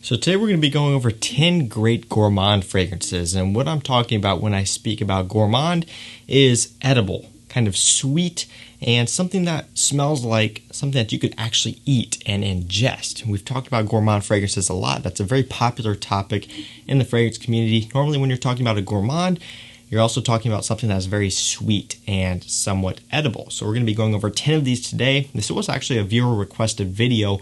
So today we're going to be going over 10 great gourmand fragrances, and what I'm talking about when I speak about gourmand is edible, kind of sweet, and something that smells like something that you could actually eat and ingest. We've talked about gourmand fragrances a lot. That's a very popular topic in the fragrance community. Normally when you're talking about a gourmand, you're also talking about something that's very sweet and somewhat edible. So we're going to be going over 10 of these today. This was actually a viewer requested video.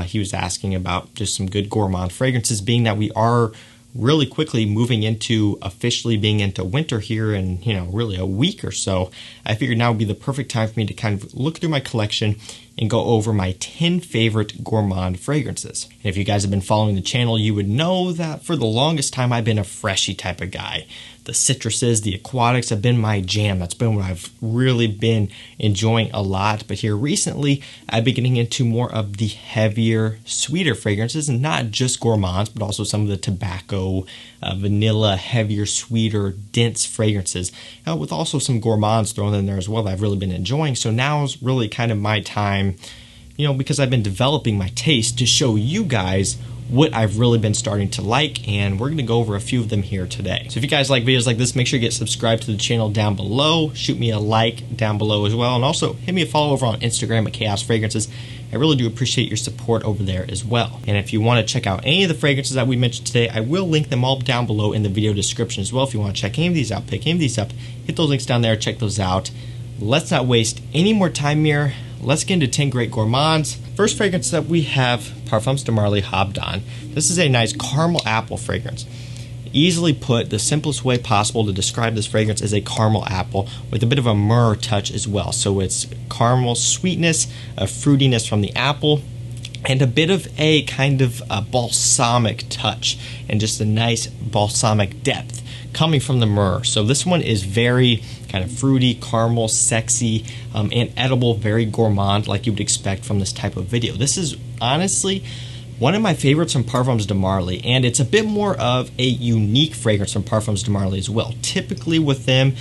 He was asking about just some good gourmand fragrances, being that we are really quickly moving into officially being into winter here in, really a week or so. I figured now would be the perfect time for me to kind of look through my collection and go over my 10 favorite gourmand fragrances. And if you guys have been following the channel, you would know that for the longest time I've been a freshy type of guy. The citruses, the aquatics have been my jam. That's been what I've really been enjoying a lot. But here recently, I've been getting into more of the heavier, sweeter fragrances, and not just gourmands, but also some of the tobacco, vanilla, heavier, sweeter, dense fragrances, with also some gourmands thrown in there as well that I've really been enjoying. So now is really kind of my time, because I've been developing my taste to show you guys what I've really been starting to like, and we're going to go over a few of them here today. So if you guys like videos like this, make sure you get subscribed to the channel down below, shoot me a like down below as well, and also hit me a follow over on Instagram at Chaos Fragrances. I really do appreciate your support over there as well. And if you want to check out any of the fragrances that we mentioned today, I will link them all down below in the video description as well. If you want to check any of these out, pick any of these up, hit those links down there, check those out. Let's not waste any more time here. Let's get into 10 great gourmands. First fragrance that we have, Parfums de Marly Habdan. This is a nice caramel apple fragrance. Easily put, the simplest way possible to describe this fragrance is a caramel apple with a bit of a myrrh touch as well. So it's caramel sweetness, a fruitiness from the apple, and a bit of a kind of a balsamic touch and just a nice balsamic depth coming from the myrrh. So this one is very kind of fruity, caramel, sexy, and edible, very gourmand like you would expect from this type of video. This is honestly one of my favorites from Parfums de Marly, and it's a bit more of a unique fragrance from Parfums de Marly as well. Typically with them,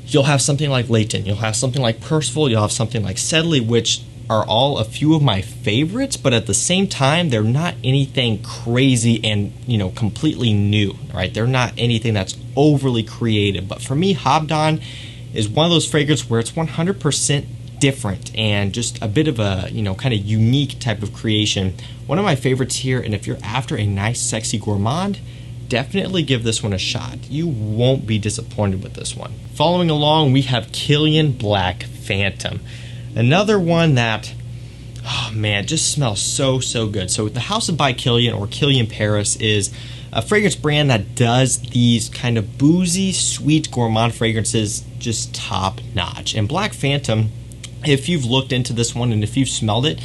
you'll have something like Leighton, you'll have something like Percival, you'll have something like Sedley, which are all a few of my favorites, but at the same time, they're not anything crazy and, completely new, right? They're not anything that's overly creative. But for me, Habdan is one of those fragrances where it's 100% different and just a bit of a, kind of unique type of creation. One of my favorites here, and if you're after a nice, sexy gourmand, definitely give this one a shot. You won't be disappointed with this one. Following along, we have Kilian Black Phantom. Another one that, just smells so good. So the House of by Kilian, or Kilian Paris, is a fragrance brand that does these kind of boozy, sweet gourmand fragrances just top notch. And Black Phantom, if you've looked into this one and if you've smelled it,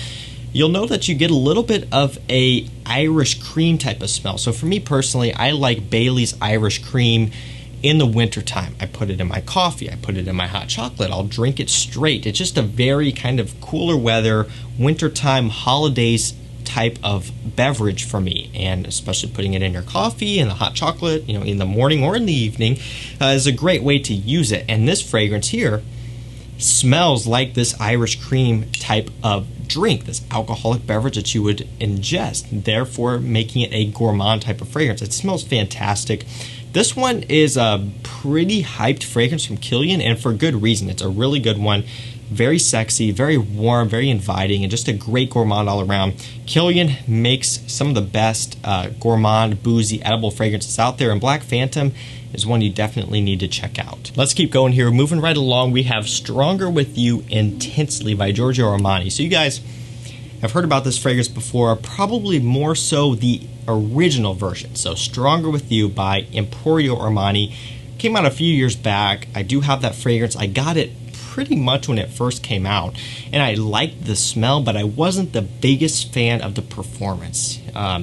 you'll know that you get a little bit of a Irish cream type of smell. So for me personally, I like Bailey's Irish Cream in the wintertime. I put it in my coffee, I put it in my hot chocolate, I'll drink it straight. It's just a very kind of cooler weather, wintertime, holidays type of beverage for me, and especially putting it in your coffee and the hot chocolate, in the morning or in the evening, is a great way to use it. And this fragrance here smells like this Irish cream type of drink, this alcoholic beverage that you would ingest, therefore making it a gourmand type of fragrance. It smells fantastic. This one is a pretty hyped fragrance from Kilian, and for good reason. It's a really good one. Very sexy, very warm, very inviting, and just a great gourmand all around. Kilian makes some of the best gourmand, boozy, edible fragrances out there, and Black Phantom is one you definitely need to check out. Let's keep going here. Moving right along, we have Stronger With You Intensely by Giorgio Armani. So you guys have heard about this fragrance before, probably more so the original version. So Stronger With You by Emporio Armani came out a few years back. I do have that fragrance. I got it pretty much when it first came out, and I liked the smell, but I wasn't the biggest fan of the performance.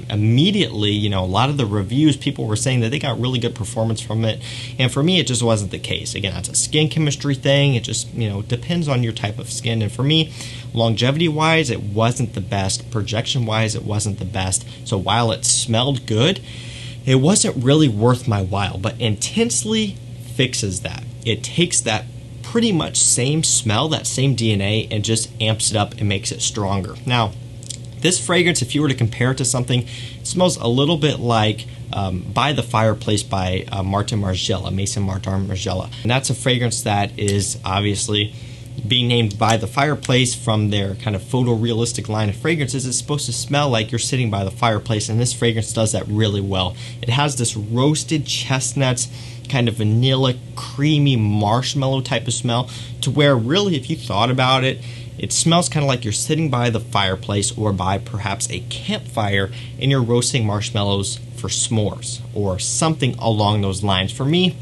Immediately, a lot of the reviews, people were saying that they got really good performance from it, and for me, it just wasn't the case. Again, that's a skin chemistry thing. It just, depends on your type of skin, and for me, longevity-wise, it wasn't the best. Projection-wise, it wasn't the best. So while it smelled good, it wasn't really worth my while, but Intensely fixes that. It takes that pretty much same smell, that same DNA, and just amps it up and makes it stronger. Now, This fragrance, if you were to compare it to something, it smells a little bit like By the Fireplace by Martin Margiela, Maison Martin Margiela. And that's a fragrance that is obviously being named By the Fireplace from their kind of photorealistic line of fragrances. It's supposed to smell like you're sitting by the fireplace, and this fragrance does that really well. It has this roasted chestnuts, kind of vanilla, creamy marshmallow type of smell, to where really, if you thought about it, it smells kind of like you're sitting by the fireplace or by perhaps a campfire and you're roasting marshmallows for s'mores or something along those lines. For me,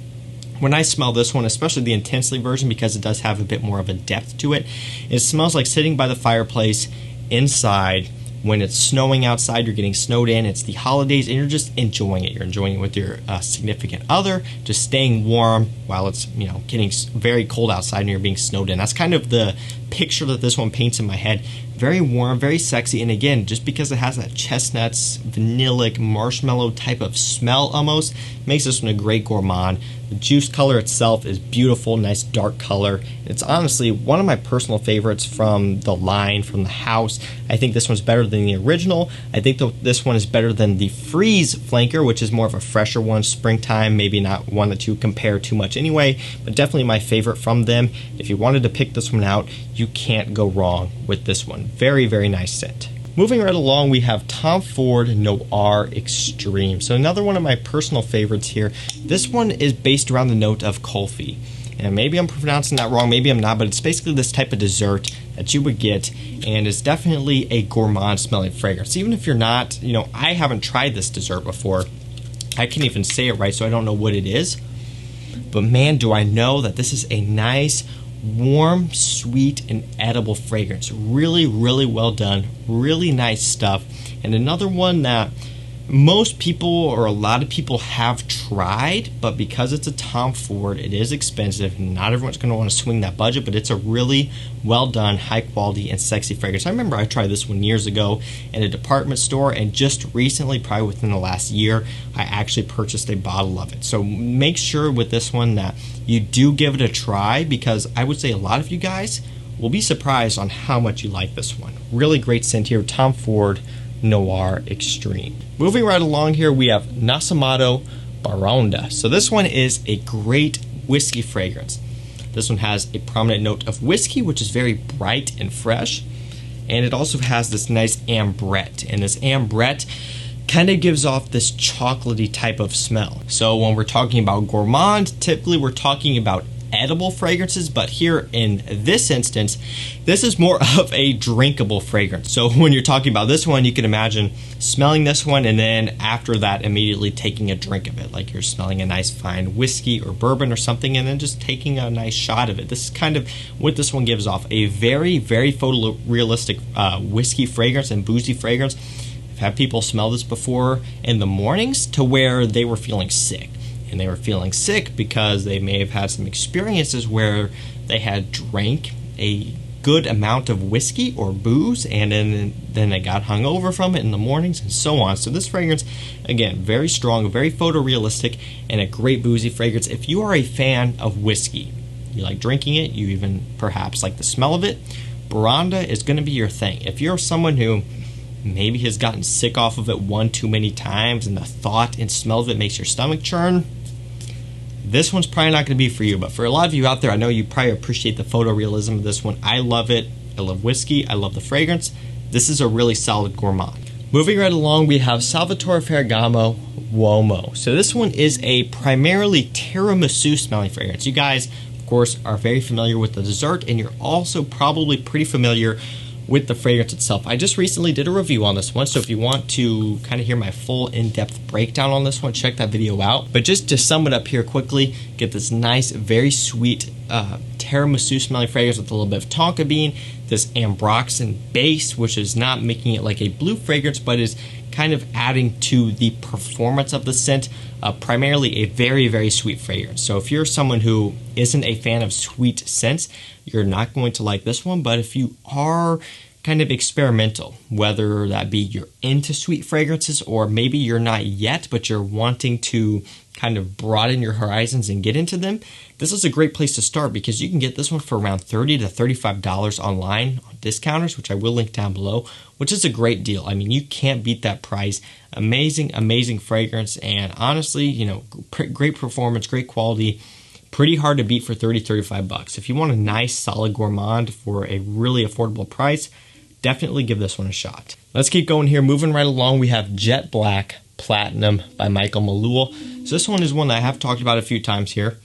when I smell this one, especially the intensely version, because it does have a bit more of a depth to it, it smells like sitting by the fireplace inside when it's snowing outside, you're getting snowed in, it's the holidays, and you're just enjoying it. You're enjoying it with your significant other, just staying warm while it's, you know, getting very cold outside and you're being snowed in. That's kind of the picture that this one paints in my head. Very warm, very sexy, and again, just because it has that chestnuts, vanillic, marshmallow type of smell almost, makes this one a great gourmand. The juice color itself is beautiful, nice dark color. It's honestly one of my personal favorites from the line, from the house. I think this one's better than the original. I think this one is better than the Freeze Flanker, which is more of a fresher one, springtime, maybe not one that you compare too much anyway, but definitely my favorite from them. If you wanted to pick this one out, you can't go wrong with this one. Very, very nice scent. Moving right along, we have Tom Ford Noir Extreme. So another one of my personal favorites here. This one is based around the note of Kulfi. And maybe I'm pronouncing that wrong, maybe I'm not, but it's basically this type of dessert that you would get, and it's definitely a gourmand smelling fragrance. Even if you're not, you know, I haven't tried this dessert before. I can't even say it right, so I don't know what it is. But man, do I know that this is a nice, warm, sweet, and edible fragrance. Really, really well done. Really nice stuff. And another one that most people, or a lot of people, have tried, but because it's a Tom Ford, it is expensive. Not everyone's going to want to swing that budget, but it's a really well done, high quality, and sexy fragrance. I remember I tried this one years ago in a department store, and just recently, probably within the last year, I actually purchased a bottle of it. So make sure with this one that you do give it a try, because I would say a lot of you guys will be surprised on how much you like this one. Really great scent here, Tom Ford Noir Extreme. Moving right along here, we have Nasomatto Baraonda. So this one is a great whiskey fragrance. This one has a prominent note of whiskey, which is very bright and fresh. And it also has this nice ambrette. And this ambrette kind of gives off this chocolatey type of smell. So when we're talking about gourmand, typically we're talking about edible fragrances, but here in this instance, this is more of a drinkable fragrance. So when you're talking about this one, you can imagine smelling this one and then after that immediately taking a drink of it, like you're smelling a nice fine whiskey or bourbon or something and then just taking a nice shot of it. This is kind of what this one gives off, a very, very photorealistic whiskey fragrance and boozy fragrance. I've had people smell this before in the mornings to where they were feeling sick. And they were feeling sick because they may have had some experiences where they had drank a good amount of whiskey or booze and then they got hungover from it in the mornings and so on. So this fragrance, again, very strong, very photorealistic, and a great boozy fragrance. If you are a fan of whiskey, you like drinking it, you even perhaps like the smell of it, Baraonda is going to be your thing. If you're someone who maybe has gotten sick off of it one too many times and the thought and smell of it makes your stomach churn, this one's probably not going to be for you. But for a lot of you out there, I know you probably appreciate the photorealism of this one. I love it. I love whiskey. I love the fragrance. This is a really solid gourmand. Moving right along, we have Salvatore Ferragamo Uomo. So this one is a primarily tiramisu smelling fragrance. You guys, of course, are very familiar with the dessert, and you're also probably pretty familiar with the fragrance itself. I just recently did a review on this one, so if you want to kind of hear my full in-depth breakdown on this one, check that video out. But just to sum it up here quickly, get this nice, very sweet tiramisu smelling fragrance with a little bit of tonka bean, this ambroxan base, which is not making it like a blue fragrance, but is kind of adding to the performance of the scent. Primarily a very, very sweet fragrance. So if you're someone who isn't a fan of sweet scents, you're not going to like this one. But if you are kind of experimental, whether that be you're into sweet fragrances or maybe you're not yet, but you're wanting to kind of broaden your horizons and get into them. This is a great place to start because you can get this one for around $30 to $35 online on discounters, which I will link down below, which is a great deal. I mean, you can't beat that price. Amazing, amazing fragrance, and honestly, you know, great performance, great quality. Pretty hard to beat for $30-35. If you want a nice solid gourmand for a really affordable price, definitely give this one a shot. Let's keep going here. Moving right along, we have Jet Black Platinum by Michael Malul. So this one is one that I have talked about a few times here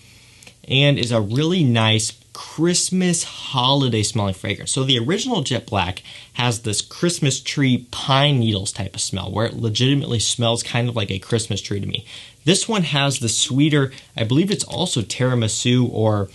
and is a really nice Christmas holiday smelling fragrance. So the original Jet Black has this Christmas tree pine needles type of smell where it legitimately smells kind of like a Christmas tree to me. This one has the sweeter, I believe it's also tiramisu or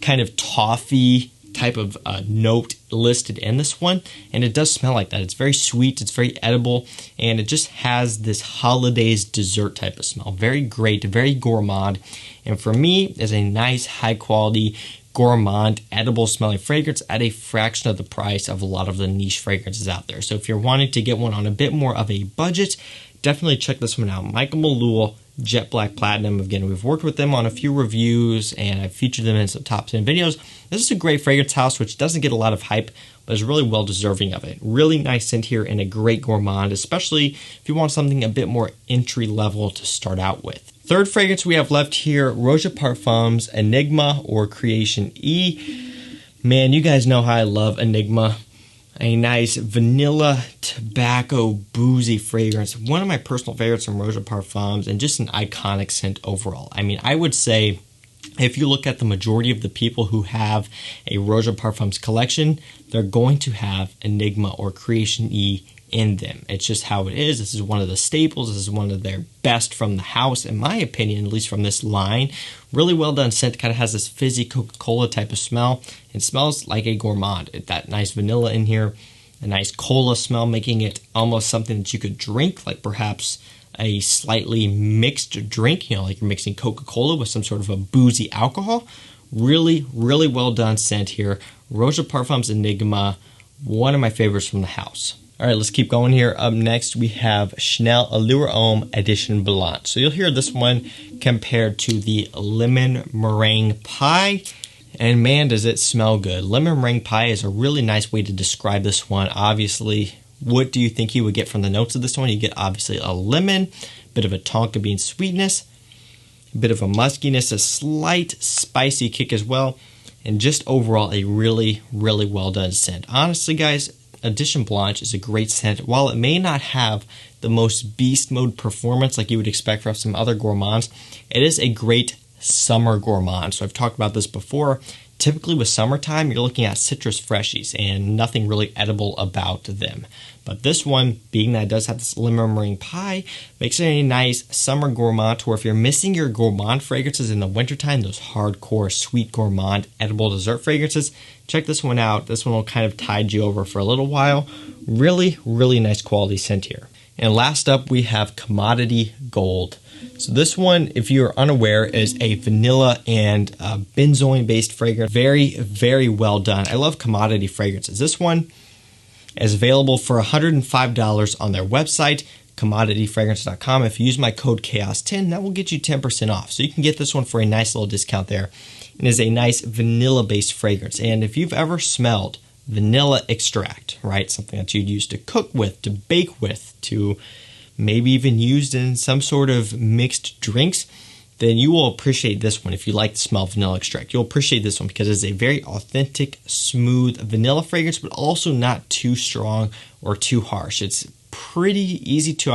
kind of toffee type of note listed in this one, and it does smell like that. It's very sweet, it's very edible, and it just has this holidays dessert type of smell. Very great, very gourmand, and for me, is a nice high quality gourmand edible smelling fragrance at a fraction of the price of a lot of the niche fragrances out there. So if you're wanting to get one on a bit more of a budget, definitely check this one out. Michael Malul Jet Black Platinum. Again, we've worked with them on a few reviews and I've featured them in some top 10 videos. This is a great fragrance house which doesn't get a lot of hype, but is really well deserving of it. Really nice scent here and a great gourmand, especially if you want something a bit more entry level to start out with. Third fragrance we have left here, Roja Parfums Enigma or Creation E. Man, you guys know how I love Enigma. A nice vanilla tobacco boozy fragrance. One of my personal favorites from Roja Parfums and just an iconic scent overall. I mean, I would say if you look at the majority of the people who have a Roja Parfums collection, they're going to have Enigma or Creation E in them. It's just how it is. This is one of the staples. This is one of their best from the house, in my opinion, at least from this line. Really well done scent. Kind of has this fizzy Coca-Cola type of smell. It smells like a gourmand. That nice vanilla in here, a nice cola smell, making it almost something that you could drink, like perhaps a slightly mixed drink, you know, like you're mixing Coca-Cola with some sort of a boozy alcohol. Really, really well done scent here. Roja Parfums Enigma, one of my favorites from the house. All right, let's keep going here. Up next, we have Chanel Allure Homme Edition Blanche. So you'll hear this one compared to the Lemon Meringue Pie. And man, does it smell good. Lemon Meringue Pie is a really nice way to describe this one. Obviously, what do you think you would get from the notes of this one? You get obviously a lemon, a bit of a tonka bean sweetness, a bit of a muskiness, a slight spicy kick as well, and just overall a really, really well done scent. Honestly, guys, Edition Blanche is a great scent. While it may not have the most beast mode performance like you would expect from some other gourmands, it is a great summer gourmand. So I've talked about this before. Typically with summertime, you're looking at citrus freshies and nothing really edible about them. But this one, being that it does have this lemon meringue pie, makes it a nice summer gourmand where if you're missing your gourmand fragrances in the wintertime, those hardcore sweet gourmand edible dessert fragrances, check this one out. This one will kind of tide you over for a little while. Really, really nice quality scent here. And last up, we have Commodity Gold. So this one, if you're unaware, is a vanilla and benzoin-based fragrance. Very, very well done. I love commodity fragrances. This one is available for $105 on their website, commodityfragrance.com. If you use my code CHAOS10, that will get you 10% off. So you can get this one for a nice little discount there. It is a nice vanilla-based fragrance. And if you've ever smelled vanilla extract, right, something that you'd use to cook with, to bake with, to maybe even used in some sort of mixed drinks, then you will appreciate this one. If you like the smell of vanilla extract, you'll appreciate this one because it's a very authentic, smooth vanilla fragrance, but also not too strong or too harsh. It's pretty easy to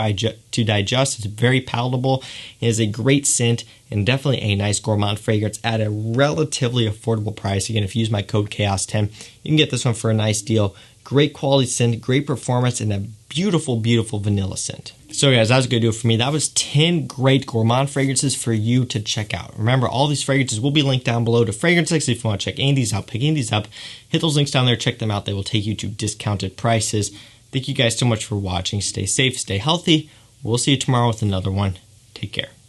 digest. It's very palatable. It is a great scent and definitely a nice gourmand fragrance at a relatively affordable price. Again, if you use my code CHAOS10, you can get this one for a nice deal. Great quality scent, great performance, and a beautiful, beautiful vanilla scent. So guys, that was going to do it for me. That was 10 great gourmand fragrances for you to check out. Remember, all these fragrances will be linked down below to fragrance links. If you want to check any of these out, pick any of these up, hit those links down there, check them out. They will take you to discounted prices. Thank you guys so much for watching. Stay safe, stay healthy. We'll see you tomorrow with another one. Take care.